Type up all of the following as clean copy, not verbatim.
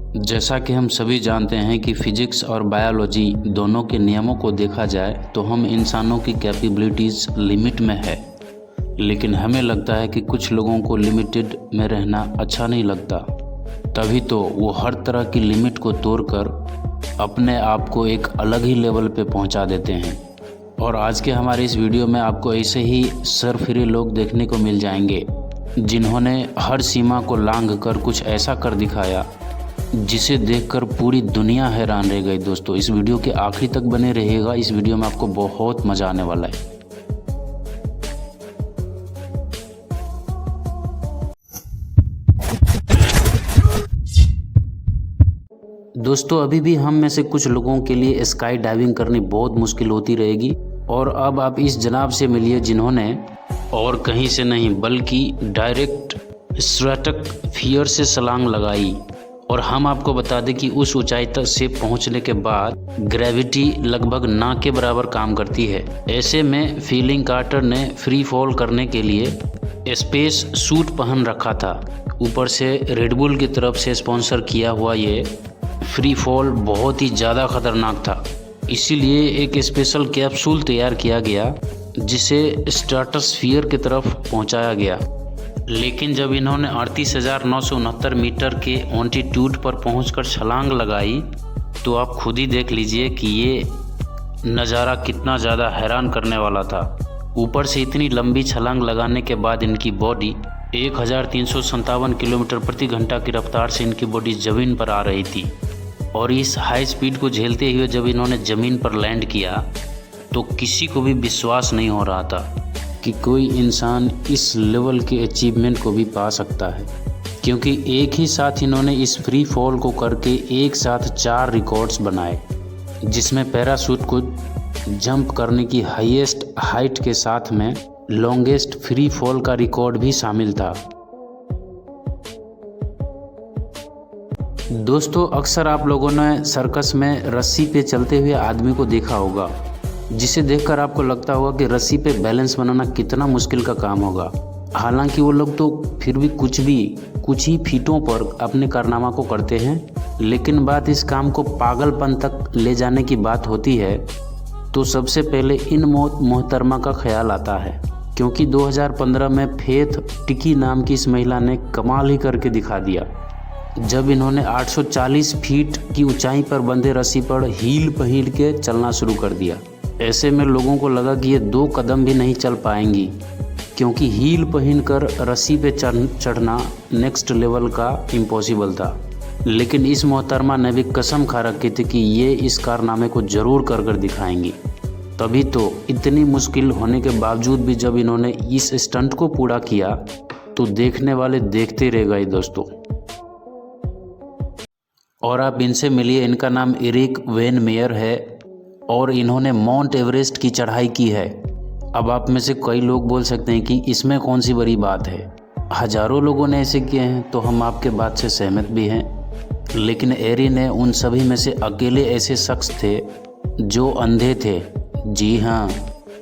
जैसा कि हम सभी जानते हैं कि फिजिक्स और बायोलॉजी दोनों के नियमों को देखा जाए तो हम इंसानों की कैपेबिलिटीज़ लिमिट में है, लेकिन हमें लगता है कि कुछ लोगों को लिमिटेड में रहना अच्छा नहीं लगता। तभी तो वो हर तरह की लिमिट को तोड़कर अपने आप को एक अलग ही लेवल पे पहुंचा देते हैं। और आज के हमारे इस वीडियो में आपको ऐसे ही सरफिरे लोग देखने को मिल जाएंगे जिन्होंने हर सीमा को लांघ कर कुछ ऐसा कर दिखाया जिसे देखकर पूरी दुनिया हैरान रह गई। दोस्तों, इस वीडियो के आखिरी तक बने रहिएगा। इस वीडियो में आपको बहुत मज़ा आने वाला है। दोस्तों, अभी भी हम में से कुछ लोगों के लिए स्काई डाइविंग करनी बहुत मुश्किल होती रहेगी, और अब आप इस जनाब से मिलिए जिन्होंने और कहीं से नहीं बल्कि डायरेक्ट स्ट्रेटोस्फीयर से छलांग लगाई। और हम आपको बता दें कि उस ऊंचाई तक से पहुंचने के बाद ग्रेविटी लगभग ना के बराबर काम करती है। ऐसे में फीलिंग कार्टर ने फ्री फॉल करने के लिए स्पेस सूट पहन रखा था। ऊपर से रेडबुल की तरफ से स्पॉन्सर किया हुआ ये फ्री फॉल बहुत ही ज़्यादा खतरनाक था। इसीलिए एक स्पेशल कैप्सूल तैयार किया गया जिसे स्ट्रेटोस्फीयर की तरफ पहुंचाया गया। लेकिन जब इन्होंने 38,969 मीटर के ऑल्टीट्यूड पर पहुंचकर छलांग लगाई तो आप खुद ही देख लीजिए कि ये नज़ारा कितना ज़्यादा हैरान करने वाला था। ऊपर से इतनी लंबी छलांग लगाने के बाद इनकी बॉडी 1357 किलोमीटर प्रति घंटा की रफ्तार से इनकी बॉडी ज़मीन पर आ रही थी। और इस हाई स्पीड को झेलते हुए जब इन्होंने ज़मीन पर लैंड किया तो किसी को भी विश्वास नहीं हो रहा था कि कोई इंसान इस लेवल के अचीवमेंट को भी पा सकता है, क्योंकि एक ही साथ इन्होंने इस फ्री फॉल को करके एक साथ 4 रिकॉर्ड्स बनाए, जिसमें पैराशूट को जंप करने की हाईएस्ट हाइट के साथ में लॉन्गेस्ट फ्री फॉल का रिकॉर्ड भी शामिल था। दोस्तों, अक्सर आप लोगों ने सर्कस में रस्सी पे चलते हुए आदमी को देखा होगा, जिसे देखकर आपको लगता होगा कि रस्सी पे बैलेंस बनाना कितना मुश्किल का काम होगा। हालांकि वो लोग तो फिर भी कुछ ही फीटों पर अपने कारनामा को करते हैं, लेकिन बात इस काम को पागलपन तक ले जाने की बात होती है तो सबसे पहले इन मोहतरमा का ख्याल आता है, क्योंकि 2015 में फेथ टिकी नाम की इस महिला ने कमाल ही करके दिखा दिया जब इन्होंने 840 फीट की ऊंचाई पर बंधे रस्सी पर हील पहन के चलना शुरू कर दिया। ऐसे में लोगों को लगा कि ये 2 कदम भी नहीं चल पाएंगी, क्योंकि हील पहनकर रस्सी पे चढ़ना नेक्स्ट लेवल का इम्पॉसिबल था। लेकिन इस मोहतरमा ने भी कसम खा रखी थी कि ये इस कारनामे को ज़रूर कर दिखाएंगी। तभी तो इतनी मुश्किल होने के बावजूद भी जब इन्होंने इस स्टंट को पूरा किया तो देखने वाले देखते रह गए। दोस्तों, और आप इनसे मिलिए। इनका नाम एरिक वेन मेयर है और इन्होंने माउंट एवरेस्ट की चढ़ाई की है। अब आप में से कई लोग बोल सकते हैं कि इसमें कौन सी बड़ी बात है, हजारों लोगों ने ऐसे किए हैं, तो हम आपके बात से सहमत भी हैं। लेकिन एरी ने उन सभी में से अकेले ऐसे शख्स थे जो अंधे थे। जी हाँ,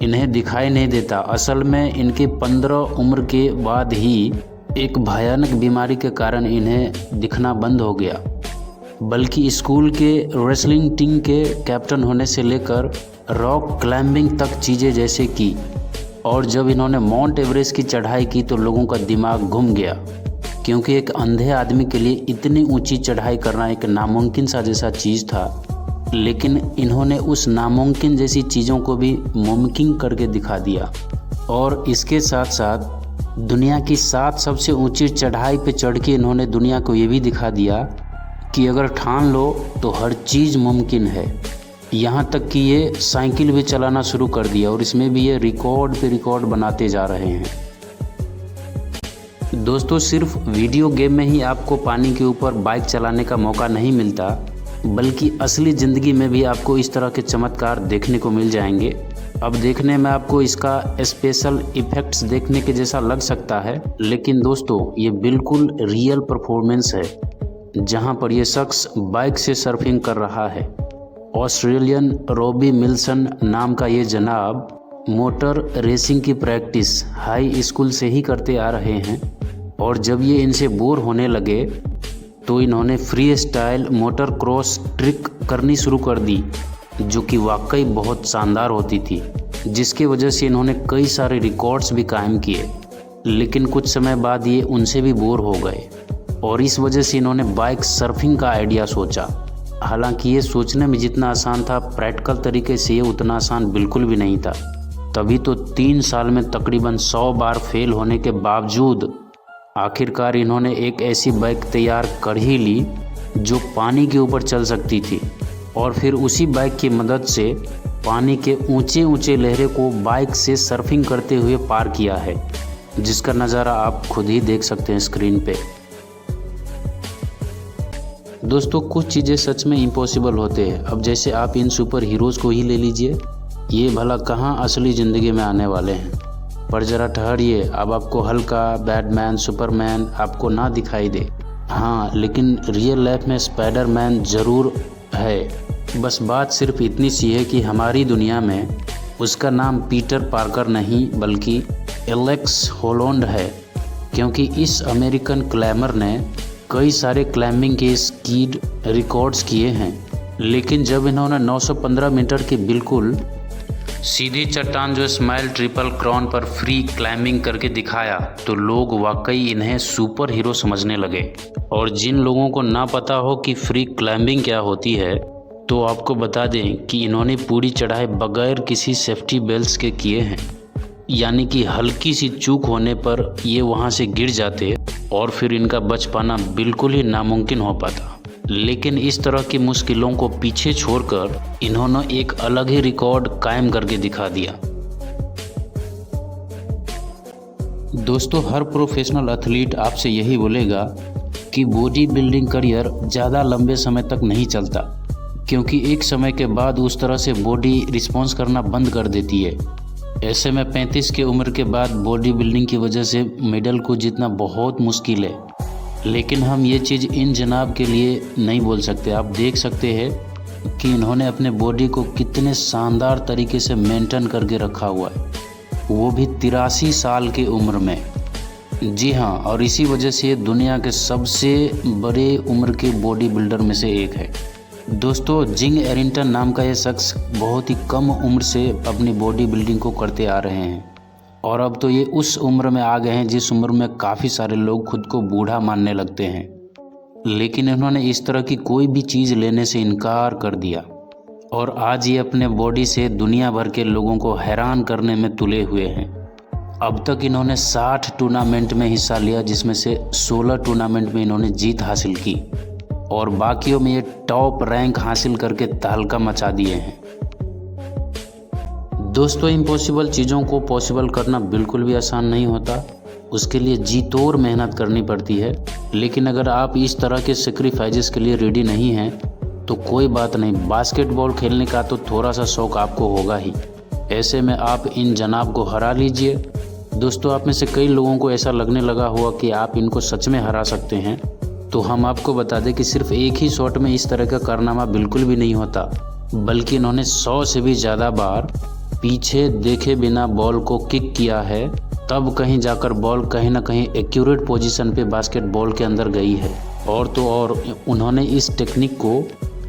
इन्हें दिखाई नहीं देता। असल में इनके 15 उम्र के बाद ही एक भयानक बीमारी के कारण इन्हें दिखना बंद हो गया। बल्कि स्कूल के रेसलिंग टीम के कैप्टन होने से लेकर रॉक क्लाइंबिंग तक चीज़ें जैसे की। और जब इन्होंने माउंट एवरेस्ट की चढ़ाई की तो लोगों का दिमाग घूम गया, क्योंकि एक अंधे आदमी के लिए इतनी ऊंची चढ़ाई करना एक नामुमकिन सा जैसा चीज़ था। लेकिन इन्होंने उस नामुमकिन जैसी चीज़ों को भी मुमकिन करके दिखा दिया। और इसके साथ साथ दुनिया की 7 सबसे ऊंची चढ़ाई पे चढ़ के इन्होंने दुनिया को ये भी दिखा दिया कि अगर ठान लो तो हर चीज़ मुमकिन है। यहाँ तक कि ये साइकिल भी चलाना शुरू कर दिया, और इसमें भी ये रिकॉर्ड पे रिकॉर्ड बनाते जा रहे हैं। दोस्तों, सिर्फ वीडियो गेम में ही आपको पानी के ऊपर बाइक चलाने का मौका नहीं मिलता, बल्कि असली ज़िंदगी में भी आपको इस तरह के चमत्कार देखने को मिल जाएंगे। अब देखने में आपको इसका स्पेशल इफ़ेक्ट्स देखने के जैसा लग सकता है, लेकिन दोस्तों ये बिल्कुल रियल परफॉर्मेंस है, जहां पर यह शख्स बाइक से सर्फिंग कर रहा है। ऑस्ट्रेलियन रॉबी मिल्सन नाम का ये जनाब मोटर रेसिंग की प्रैक्टिस हाई स्कूल से ही करते आ रहे हैं, और जब ये इनसे बोर होने लगे तो इन्होंने free style motor cross trick करनी शुरू कर दी, जो कि वाकई बहुत शानदार होती थी, जिसकी वजह से इन्होंने कई सारे रिकॉर्ड्स भी कायम किए। लेकिन कुछ समय बाद ये उनसे भी बोर हो गए और इस वजह से इन्होंने बाइक सर्फिंग का आइडिया सोचा। हालांकि ये सोचने में जितना आसान था, प्रैक्टिकल तरीके से ये उतना आसान बिल्कुल भी नहीं था। तभी तो 3 साल में तकरीबन 100 बार फेल होने के बावजूद आखिरकार इन्होंने एक ऐसी बाइक तैयार कर ही ली जो पानी के ऊपर चल सकती थी, और फिर उसी बाइक की मदद से पानी के ऊंचे ऊंचे लहरों को बाइक से सर्फिंग करते हुए पार किया है, जिसका नज़ारा आप खुद ही देख सकते हैं स्क्रीन पे। दोस्तों, कुछ चीज़ें सच में इम्पॉसिबल होते हैं। अब जैसे आप इन सुपर हीरोज़ को ही ले लीजिए, ये भला कहाँ असली ज़िंदगी में आने वाले हैं। पर ज़रा ठहरिए, अब आपको हल्का बैटमैन सुपरमैन आपको ना दिखाई दे। हाँ, लेकिन रियल लाइफ में स्पाइडरमैन ज़रूर है। बस बात सिर्फ इतनी सी है कि हमारी दुनिया में उसका नाम पीटर पार्कर नहीं बल्कि एलेक्स हॉलैंड है, क्योंकि इस अमेरिकन क्लाइंबर ने कई सारे क्लाइंबिंग के स्पीड रिकॉर्ड्स किए हैं। लेकिन जब इन्होंने 915 मीटर की बिल्कुल सीधी चट्टान जो स्माइल ट्रिपल क्राउन पर फ्री क्लाइंबिंग करके दिखाया, तो लोग वाकई इन्हें सुपर हीरो समझने लगे। और जिन लोगों को ना पता हो कि फ्री क्लाइंबिंग क्या होती है, तो आपको बता दें कि इन्होंने पूरी चढ़ाई बगैर किसी सेफ्टी बेल्ट्स के किए हैं। यानी कि हल्की सी चूक होने पर ये वहाँ से गिर जाते और फिर इनका बच पाना बिल्कुल ही नामुमकिन हो पाता। लेकिन इस तरह की मुश्किलों को पीछे छोड़कर इन्होंने एक अलग ही रिकॉर्ड कायम करके दिखा दिया। दोस्तों, हर प्रोफेशनल एथलीट आपसे यही बोलेगा कि बॉडी बिल्डिंग करियर ज़्यादा लंबे समय तक नहीं चलता, क्योंकि एक समय के बाद उस तरह से बॉडी रिस्पॉन्स करना बंद कर देती है। ऐसे में 35 की उम्र के बाद बॉडी बिल्डिंग की वजह से मेडल को जीतना बहुत मुश्किल है। लेकिन हम ये चीज़ इन जनाब के लिए नहीं बोल सकते। आप देख सकते हैं कि इन्होंने अपने बॉडी को कितने शानदार तरीके से मेंटेन करके रखा हुआ है, वो भी 83 साल की उम्र में। जी हाँ, और इसी वजह से ये दुनिया के सबसे बड़े उम्र के बॉडी बिल्डर में से एक है। दोस्तों, जिंग एरिंगटन नाम का ये शख्स बहुत ही कम उम्र से अपनी बॉडी बिल्डिंग को करते आ रहे हैं, और अब तो ये उस उम्र में आ गए हैं जिस उम्र में काफ़ी सारे लोग खुद को बूढ़ा मानने लगते हैं। लेकिन इन्होंने इस तरह की कोई भी चीज़ लेने से इनकार कर दिया, और आज ये अपने बॉडी से दुनिया भर के लोगों को हैरान करने में तुले हुए हैं। अब तक इन्होंने 60 टूर्नामेंट में हिस्सा लिया, जिसमें से 16 टूर्नामेंट में इन्होंने जीत हासिल की, और बाकियों में ये टॉप रैंक हासिल करके तहलका मचा दिए हैं। दोस्तों, इम्पॉसिबल चीज़ों को पॉसिबल करना बिल्कुल भी आसान नहीं होता, उसके लिए जी तोड़ मेहनत करनी पड़ती है। लेकिन अगर आप इस तरह के सेक्रीफाइसेस के लिए रेडी नहीं हैं, तो कोई बात नहीं, बास्केटबॉल खेलने का तो थोड़ा सा शौक आपको होगा ही। ऐसे में आप इन जनाब को हरा लीजिए। दोस्तों, आप में से कई लोगों को ऐसा लगने लगा हुआ कि आप इनको सच में हरा सकते हैं, तो हम आपको बता दें कि सिर्फ एक ही शॉट में इस तरह का कारनामा बिल्कुल भी नहीं होता, बल्कि इन्होंने 100 से भी ज़्यादा बार पीछे देखे बिना बॉल को किक किया है, तब कहीं जाकर बॉल कहीं ना कहीं एक्यूरेट पोजीशन पे बास्केटबॉल के अंदर गई है। और तो और उन्होंने इस टेक्निक को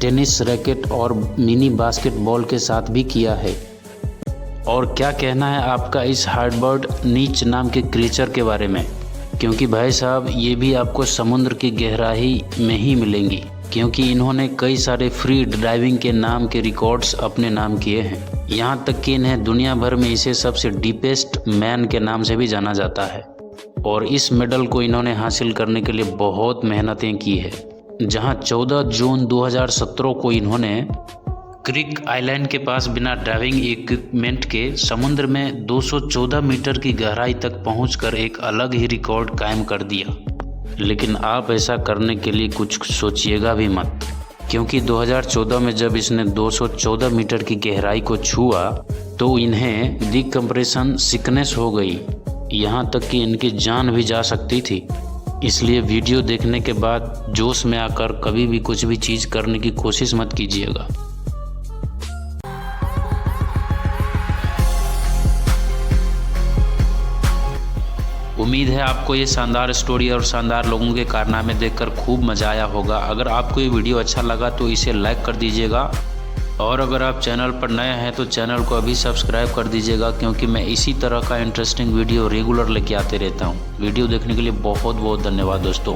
टेनिस रैकेट और मिनी बास्केटबॉल के साथ भी किया है। और क्या कहना है आपका इस हार्डबर्ड नीच नाम के क्रीचर के बारे में? क्योंकि भाई साहब, ये भी आपको समुद्र की गहराई में ही मिलेंगी, क्योंकि इन्होंने कई सारे फ्री ड्राइविंग के नाम के रिकॉर्ड्स अपने नाम किए हैं। यहाँ तक कि इन्हें दुनिया भर में इसे सबसे डीपेस्ट मैन के नाम से भी जाना जाता है। और इस मेडल को इन्होंने हासिल करने के लिए बहुत मेहनतें की है। जहाँ 14 जून 2017 को इन्होंने क्रिक आइलैंड के पास बिना ड्राइविंग इक्विपमेंट के समुद्र में 214 मीटर की गहराई तक पहुंचकर एक अलग ही रिकॉर्ड कायम कर दिया। लेकिन आप ऐसा करने के लिए कुछ सोचिएगा भी मत, क्योंकि 2014 में जब इसने 214 मीटर की गहराई को छुआ तो इन्हें डिकम्प्रेशन सिकनेस हो गई, यहाँ तक कि इनकी जान भी जा सकती थी। इसलिए वीडियो देखने के बाद जोश में आकर कभी भी कुछ भी चीज़ करने की कोशिश मत कीजिएगा। उम्मीद है आपको ये शानदार स्टोरी और शानदार लोगों के कारनामे देखकर खूब मज़ा आया होगा। अगर आपको ये वीडियो अच्छा लगा तो इसे लाइक कर दीजिएगा और अगर आप चैनल पर नए हैं तो चैनल को अभी सब्सक्राइब कर दीजिएगा, क्योंकि मैं इसी तरह का इंटरेस्टिंग वीडियो रेगुलर लेके आते रहता हूँ। वीडियो देखने के लिए बहुत बहुत धन्यवाद दोस्तों।